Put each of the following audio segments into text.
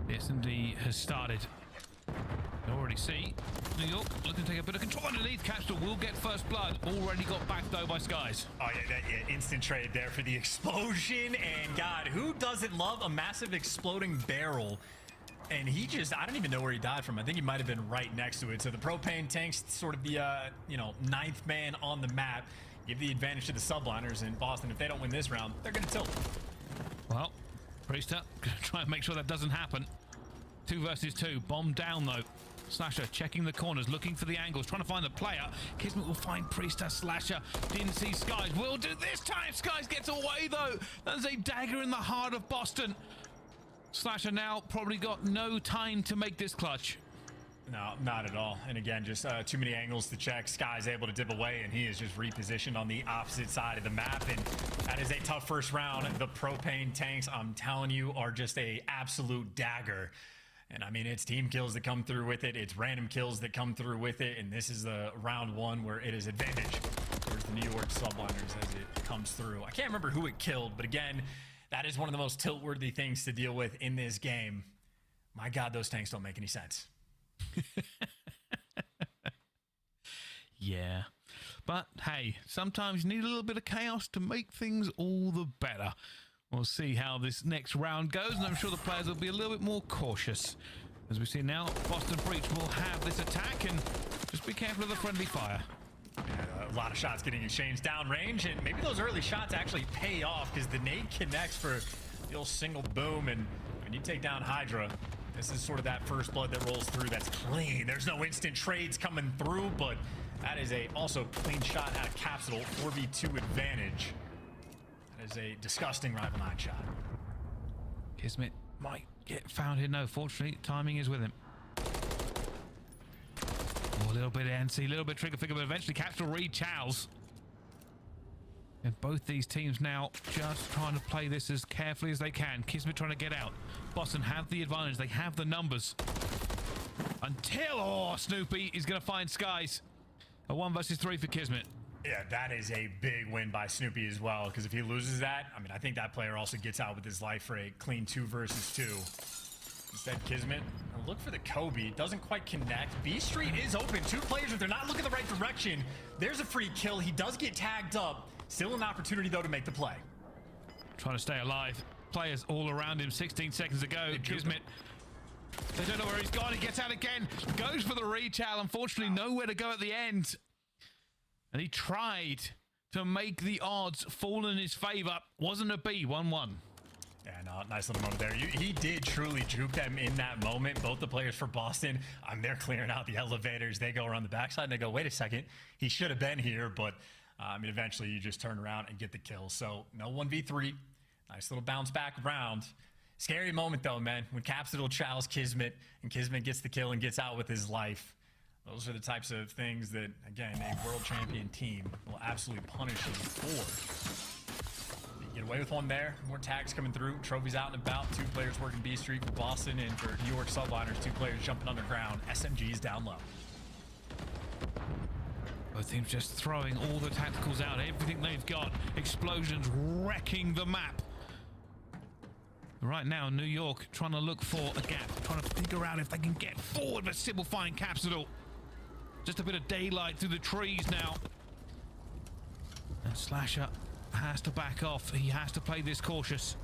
The SMD has started. You already see New York looking to take a bit of control underneath. Capsule will get first blood. Already got backed though by Skies. Oh yeah, instant trade there for the explosion. And God, who doesn't love a massive exploding barrel? And he just, I don't even know where he died from. I think he might have been right next to it. So the propane tank's sort of the, ninth man on the map. Give the advantage to the Subliners in Boston. If they don't win this round, they're going to tilt. Well, Priester going to try and make sure that doesn't happen. 2 versus 2. Bomb down, though. Slasher checking the corners, looking for the angles, trying to find the player. Kismet will find Priester. Slasher didn't see Skies. Will do this time. Skies gets away, though. That's a dagger in the heart of Boston. Slasher now probably got no time to make this clutch. No, not at all. And again, just too many angles to check. Sky's able to dip away, and he is just repositioned on the opposite side of the map. And that is a tough first round. The propane tanks, I'm telling you, are just a absolute dagger. And I mean, it's team kills that come through with it. It's random kills that come through with it. And this is the round one where it is advantage towards the New York Subliners as it comes through. I can't remember who it killed, but again, that is one of the most tilt-worthy things to deal with in this game. My God, those tanks don't make any sense. Yeah. But hey, sometimes you need a little bit of chaos to make things all the better. We'll see how this next round goes, and I'm sure the players will be a little bit more cautious. As we see now, Boston Breach will have this attack, and just be careful of the friendly fire. Yeah, a lot of shots getting exchanged downrange, and maybe those early shots actually pay off because the nade connects for the old single boom, and when you take down Hydra, this is sort of that first blood that rolls through that's clean. There's no instant trades coming through, but that is a also clean shot out of Capsule, 4v2 advantage. That is a disgusting Rival 9 shot. Kismet might get found here. No, fortunately, timing is with him. Oh, a little bit antsy, a little bit trigger finger, but eventually Capsule re-chows. And both these teams now just trying to play this as carefully as they can. Kismet trying to get out. Boston have the advantage. They have the numbers. Until, oh, Snoopy is going to find Skies. A 1 versus 3 for Kismet. Yeah, that is a big win by Snoopy as well, because if he loses that, I mean, I think that player also gets out with his life for a clean 2 versus 2. Instead, Kismet, look for the Kobe. Doesn't quite connect. B Street is open. 2 players, if they're not looking the right direction, there's a free kill. He does get tagged up. Still an opportunity, though, to make the play. Trying to stay alive. Players all around him. 16 seconds to go. Kismet, they don't know where he's gone. He gets out again. Goes for the rechow. Unfortunately, nowhere to go at the end. And he tried to make the odds fall in his favor. Wasn't a B, 1-1. Yeah, no, nice little moment there. He did truly juke them in that moment. Both the players for Boston, they're clearing out the elevators. They go around the backside and they go, wait a second, he should have been here. But eventually you just turn around and get the kill. So no 1v3. Nice little bounce back round. Scary moment though, man. When Capsule chows Kismet and Kismet gets the kill and gets out with his life. Those are the types of things that, again, a world champion team will absolutely punish you for. You get away with one there. More tags coming through. Trophies out and about. 2 players working B Street for Boston, and for New York Subliners, 2 players jumping underground. SMGs down low. Both teams just throwing all the tacticals out. Everything they've got. Explosions wrecking the map. Right now, New York trying to look for a gap. Trying to figure out if they can get forward, but still find Capsule. Just a bit of daylight through the trees now. And Slasher has to back off. He has to play this cautious.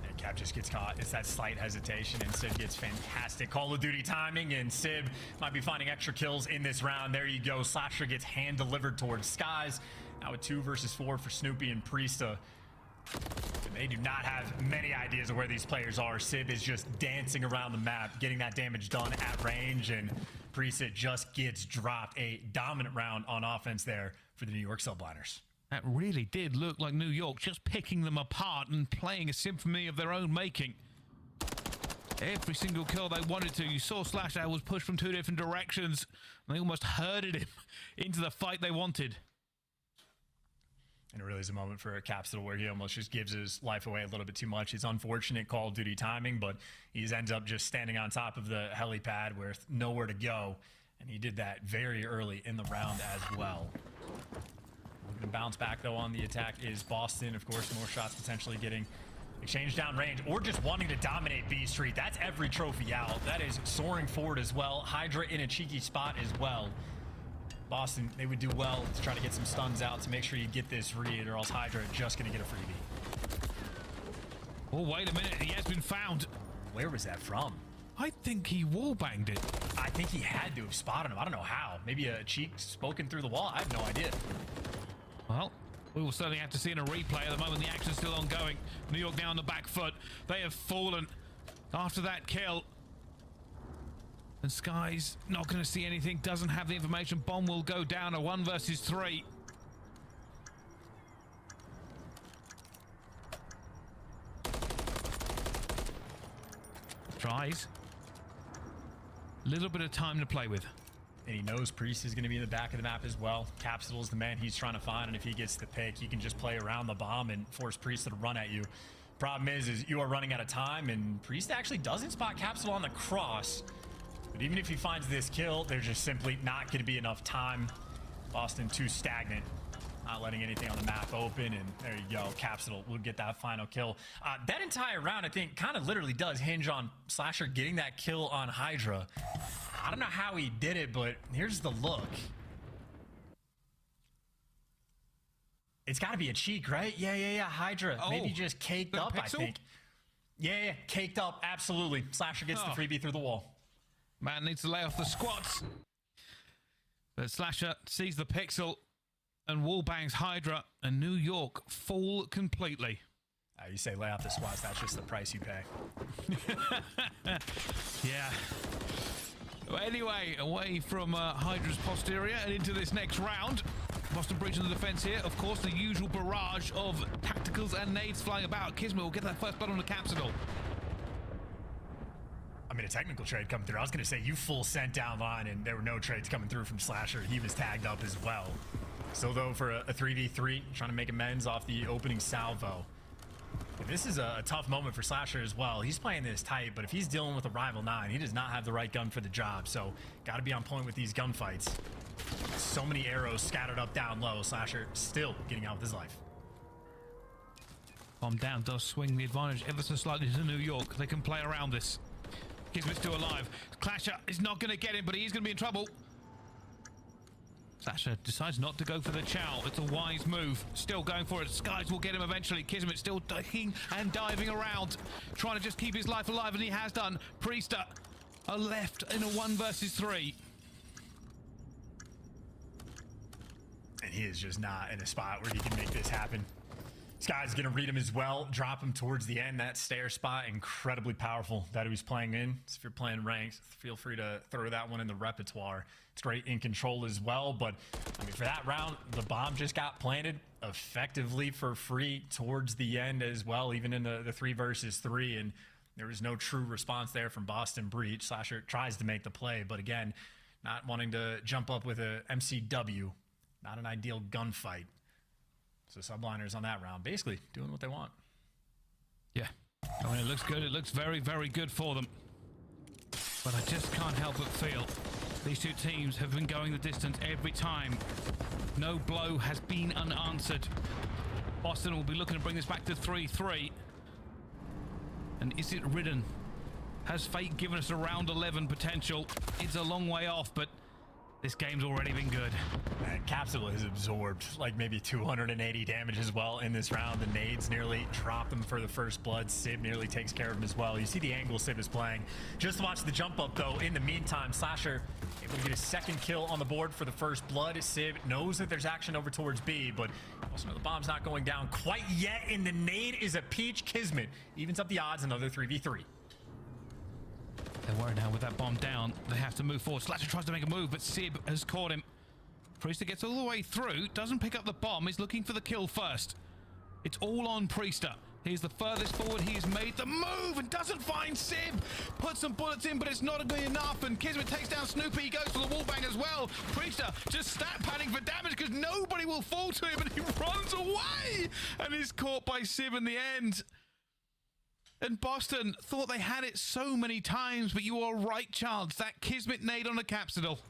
And Cap just gets caught. It's that slight hesitation, and Sib gets fantastic Call of Duty timing, and Sib might be finding extra kills in this round. There you go. Slasher gets hand-delivered towards Skies. Now a 2 versus 4 for Snoopy and Priesta. They do not have many ideas of where these players are. Sib is just dancing around the map, getting that damage done at range, and Priesta just gets dropped. A dominant round on offense there for the New York Subliners. That really did look like New York just picking them apart and playing a symphony of their own making. Every single kill they wanted to. You saw Slasher was pushed from 2 different directions, and they almost herded him into the fight they wanted. And it really is a moment for Capsule where he almost just gives his life away a little bit too much. It's unfortunate Call of Duty timing, but he ends up just standing on top of the helipad with nowhere to go. And he did that very early in the round as well. Looking to bounce back, though, on the attack is Boston. Of course, more shots potentially getting Exchange down range, or just wanting to dominate B Street. That's every trophy out. That is soaring forward as well. Hydra in a cheeky spot as well. Boston, they would do well to try to get some stuns out to make sure you get this read, or else Hydra just going to get a freebie. Oh, wait a minute. He has been found. Where was that from? I think he wallbanged it. I think he had to have spotted him. I don't know how. Maybe a cheek spoken through the wall. I have no idea. Well, we will certainly have to see in a replay. At the moment, the action's still ongoing. New York now on the back foot. They have fallen after that kill. And Sky's not going to see anything. Doesn't have the information. Bomb will go down. A 1 versus 3. Tries. Little bit of time to play with. And he knows Priest is going to be in the back of the map as well. Capsule is the man he's trying to find, and if he gets the pick, he can just play around the bomb and force Priest to run at you. Problem is you are running out of time, and Priest actually doesn't spot Capsule on the cross. But even if he finds this kill, there's just simply not going to be enough time. Boston too stagnant, not letting anything on the map open, and there you go. Capsule will get that final kill. That entire round, I think, kind of literally does hinge on Slasher getting that kill on Hydra. I don't know how he did it, but here's the look. It's got to be a cheek, right? Yeah. Hydra. Oh, maybe just caked up, pixel? I think. Yeah, caked up. Absolutely. Slasher gets the freebie through the wall. Man needs to lay off the squats. But Slasher sees the pixel and wallbangs Hydra, and New York fall completely. You say lay off the squats. That's just the price you pay. Yeah. Anyway, away from Hydra's posterior and into this next round. Boston breaching the defense here. Of course, the usual barrage of tacticals and nades flying about. Kismet will get that first blood on the Capsule. I mean, a technical trade come through. I was going to say you full sent down line, and there were no trades coming through from Slasher. He was tagged up as well. Still, though, for a 3v3, trying to make amends off the opening salvo. This is a tough moment for Slasher as well. He's playing this tight, but if he's dealing with a rival 9, he does not have the right gun for the job. So, got to be on point with these gunfights. So many arrows scattered up down low. Slasher still getting out with his life. Bomb down does swing the advantage ever so slightly to New York. They can play around this. Kismet's still alive. Clasher is not going to get him, but he's going to be in trouble. Slasher decides not to go for the chow. It's a wise move. Still going for it. Skies will get him eventually. Kismet still ducking and diving around, trying to just keep his life alive, and he has done. Priester are left in a 1 versus 3. And he is just not in a spot where he can make this happen. Sky's going to read him as well, drop him towards the end. That stair spot, incredibly powerful that he was playing in. So if you're playing ranks, feel free to throw that one in the repertoire. It's great in control as well, but I mean, for that round, the bomb just got planted effectively for free towards the end as well, even in the 3 versus 3, and there was no true response there from Boston Breach. Slasher tries to make the play, but again, not wanting to jump up with a MCW, not an ideal gunfight. So Subliners on that round, basically doing what they want. Yeah, I mean, it looks good. It looks very, very good for them. But I just can't help but feel these two teams have been going the distance every time. No blow has been unanswered. Boston will be looking to bring this back to 3-3. And is it ridden? Has fate given us a round 11 potential? It's a long way off, but this game's already been good. And Capsule has absorbed like maybe 280 damage as well in this round. The nades nearly drop them for the first blood. Sib nearly takes care of him as well. You see the angle Sib is playing. Just watch the jump up though. In the meantime, Slasher able to get a second kill on the board for the first blood. Sib knows that there's action over towards B, but also know the bomb's not going down quite yet. And the nade is a peach. Kismet evens up the odds, another 3v3. They're worried now with that bomb down. They have to move forward. Slasher tries to make a move, but Sib has caught him. Priester gets all the way through, doesn't pick up the bomb. He's looking for the kill first. It's all on Priester. He's the furthest forward. He's made the move and doesn't find Sib. Puts some bullets in, but it's not going to be enough. And Kismet takes down Snoopy. He goes for the wallbang as well. Priester just stat padding for damage because nobody will fall to him, and he runs away and is caught by Sib in the end. And Boston thought they had it so many times, but you are right, Charles. That Kismet nade on a Capsule.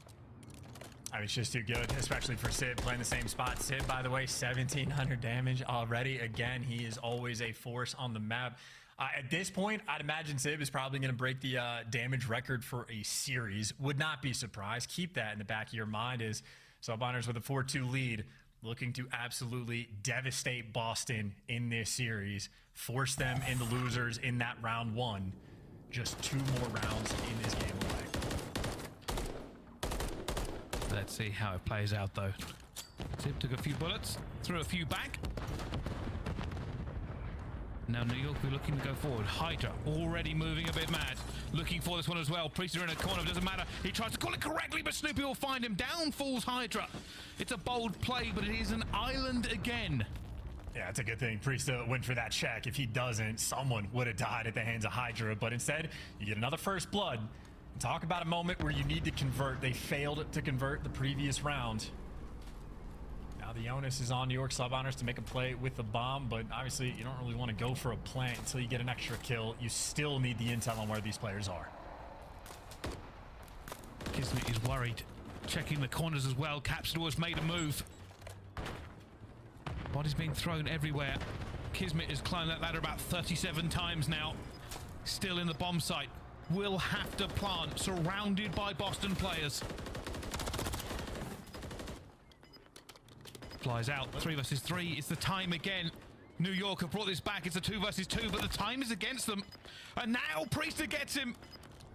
I mean, it's just too good, especially for Sib playing the same spot. Sib, by the way, 1,700 damage already. Again, he is always a force on the map. At this point, I'd imagine Sib is probably going to break the damage record for a series. Would not be surprised. Keep that in the back of your mind as Subliners with a 4-2 lead, looking to absolutely devastate Boston in this series, force them into losers in that round one. Just 2 more rounds in this game away. Let's see how it plays out, though. Sib took a few bullets, threw a few back. Now New York, we're looking to go forward. Hydra already moving a bit mad. Looking for this one as well. Priest are in a corner. Doesn't matter. He tries to call it correctly, but Snoopy will find him. Down falls Hydra. It's a bold play, but it is an island again. Yeah, it's a good thing Priesta went for that check. If he doesn't, someone would have died at the hands of Hydra. But instead, you get another first blood. Talk about a moment where you need to convert. They failed to convert the previous round. Now the onus is on New York Subliners to make a play with the bomb, but obviously you don't really want to go for a plant until you get an extra kill. You still need the intel on where these players are. Kismet is worried. Checking the corners as well. Capsule has made a move. Bodies being thrown everywhere. Kismet has climbed that ladder about 37 times now. Still in the bomb site. Will have to plant, surrounded by Boston players. Flies out. 3 versus 3. It's the time again. New York have brought this back. It's a 2 versus 2, but the time is against them. And now Priester gets him.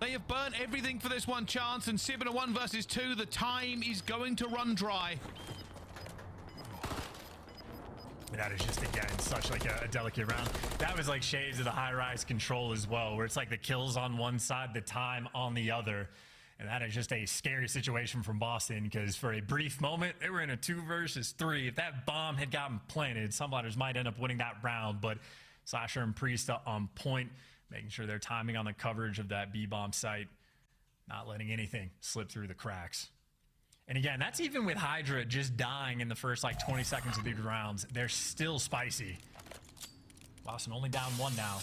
They have burnt everything for this one chance, and Sib in a 1 versus 2. The time is going to run dry. That is just, again, such like a delicate round. That was like shades of the high-rise control as well, where it's like the kills on one side, the time on the other. And that is just a scary situation from Boston, because for a brief moment, they were in a 2 versus 3. If that bomb had gotten planted, Subliners might end up winning that round, but Slasher and Priesta on point, making sure they're timing on the coverage of that B-bomb site, not letting anything slip through the cracks. And again, that's even with Hydra just dying in the first like 20 seconds of these rounds. They're still spicy. Boston only down 1 now.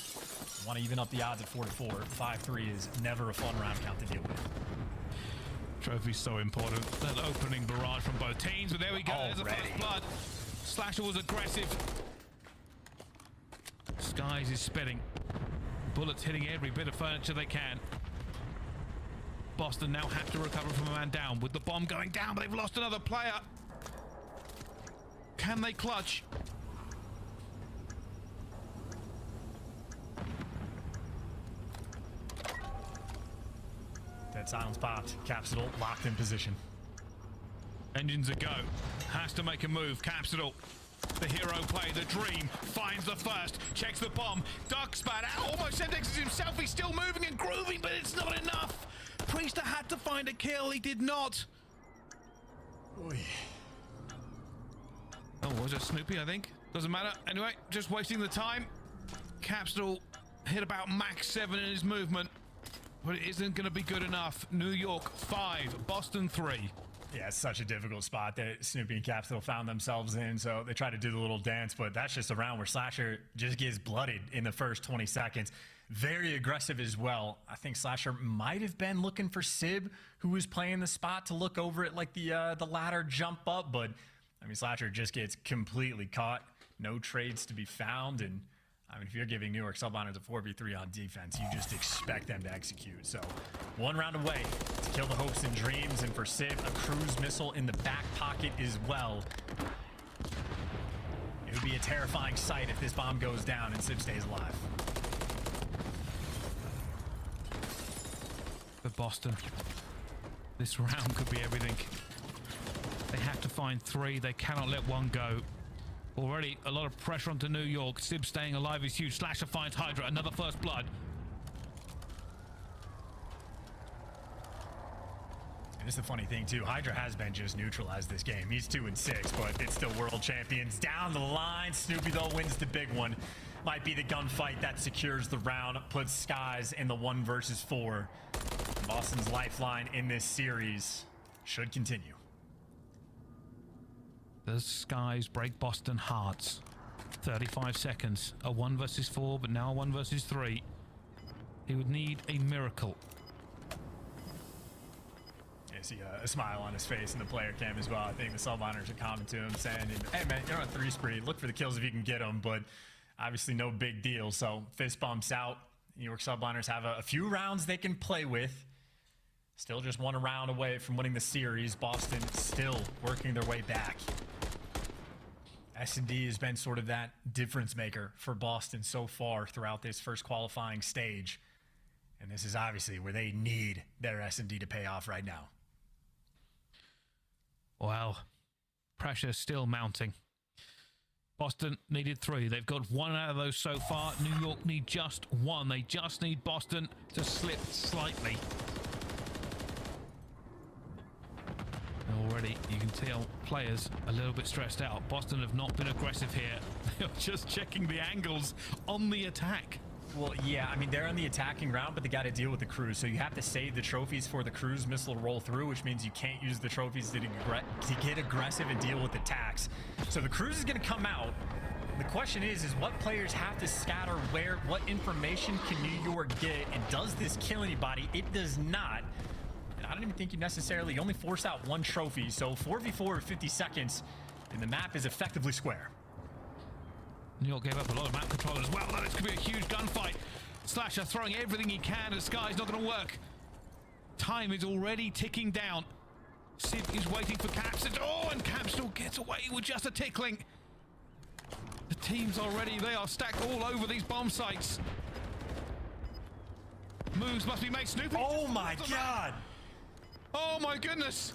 Want to even up the odds at 4-4. 5-3 is never a fun round count to deal with. Trophy's so important. That opening barrage from both teams, but there we go. There's the first blood. Slasher was aggressive. Skies is spitting. Bullets hitting every bit of furniture they can. Boston now have to recover from a man down with the bomb going down, but they've lost another player. Can they clutch? Dead silence popped. Capsule locked in position. Engines a go. Has to make a move. Capsule, the hero play, the dream, finds the first, checks the bomb, ducks back out, almost sendexes himself. He's still moving and grooving, but it's not enough. Priester had to find a kill. He did not. Oy. Oh, was it Snoopy, I think? Doesn't matter. Anyway, just wasting the time. Capsule hit about max 7 in his movement, but it isn't going to be good enough. New York 5, Boston 3. Yeah, it's such a difficult spot that Snoopy and Capsule found themselves in, so they try to do the little dance, but that's just a round where Slasher just gets blooded in the first 20 seconds. Very aggressive as well. I think Slasher might have been looking for Sib, who was playing the spot, to look over it like the ladder jump up, but I mean, Slasher just gets completely caught. No trades to be found, and I mean, if you're giving New York Subliners a 4v3 on defense, you just expect them to execute. So 1 round away to kill the hopes and dreams, and for Sib, a cruise missile in the back pocket as well. It would be a terrifying sight if this bomb goes down and Sib stays alive. For Boston, this round could be everything. They have to find 3. They cannot let 1 go. Already a lot of pressure onto New York. Sib staying alive is huge. Slasher finds Hydra. Another first blood. And it's the funny thing too, Hydra has been just neutralized this game. He's 2-6, but it's still world champions. Down the line, Snoopy though wins the big one. Might be the gunfight that secures the round, puts Skies in the 1 versus 4. Boston's lifeline in this series should continue. The Skies break Boston hearts. 35 seconds. A 1 versus 4, but now a 1 versus 3. He would need a miracle. see a smile on his face in the player cam as well. I think the Subliners are commenting to him saying, hey man, you're on a 3 spree. Look for the kills if you can get them, but obviously no big deal. So fist bumps out. New York Subliners have a few rounds they can play with. Still just 1 round away from winning the series. Boston still working their way back. S&D has been sort of that difference maker for Boston so far throughout this first qualifying stage. And this is obviously where they need their S&D to pay off right now. Well, pressure still mounting. Boston needed 3. They've got 1 out of those so far. New York need just 1. They just need Boston to slip slightly. Already, you can tell players a little bit stressed out. Boston have not been aggressive here. They're just checking the angles on the attack. Well, yeah, I mean, they're on the attacking round, but they got to deal with the cruise. So you have to save the trophies for the cruise missile to roll through, which means you can't use the trophies to get aggressive and deal with attacks. So the cruise is going to come out. The question is what players have to scatter where? What information can New York get? And does this kill anybody? It does not. And I don't even think you necessarily only force out 1 trophy. So 4v4 at 50 seconds, and the map is effectively square. New York gave up a lot of map control as well. This could be a huge gunfight. Slasher throwing everything he can at Sky's not going to work. Time is already ticking down. Sid is waiting for Caps. Oh, and Caps still gets away with just a tickling. The teams already, they are stacked all over these bomb sites. Moves must be made. Snoopy. Oh my God. Oh my goodness.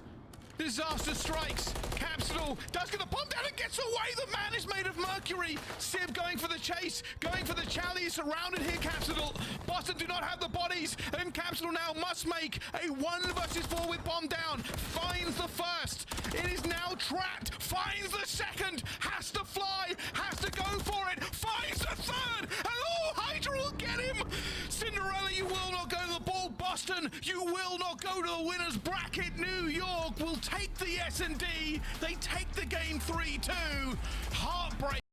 Disaster strikes. Capsule does get the bomb down and gets away. The man is made of mercury. Sib going for the chase, going for the challenge. Surrounded here, Capsule. Boston do not have the bodies, and Capsule now must make a 1 versus 4 with bomb down. Finds the first. It is now trapped. Finds the second. Has to fly. Has to go for it. Finds the third. And oh, Hydra will get him. Cinderella, you will not go to the ball. Boston, you will not go to the winner's bracket. New York will take the S&D. They take the game 3-2. Heartbreak.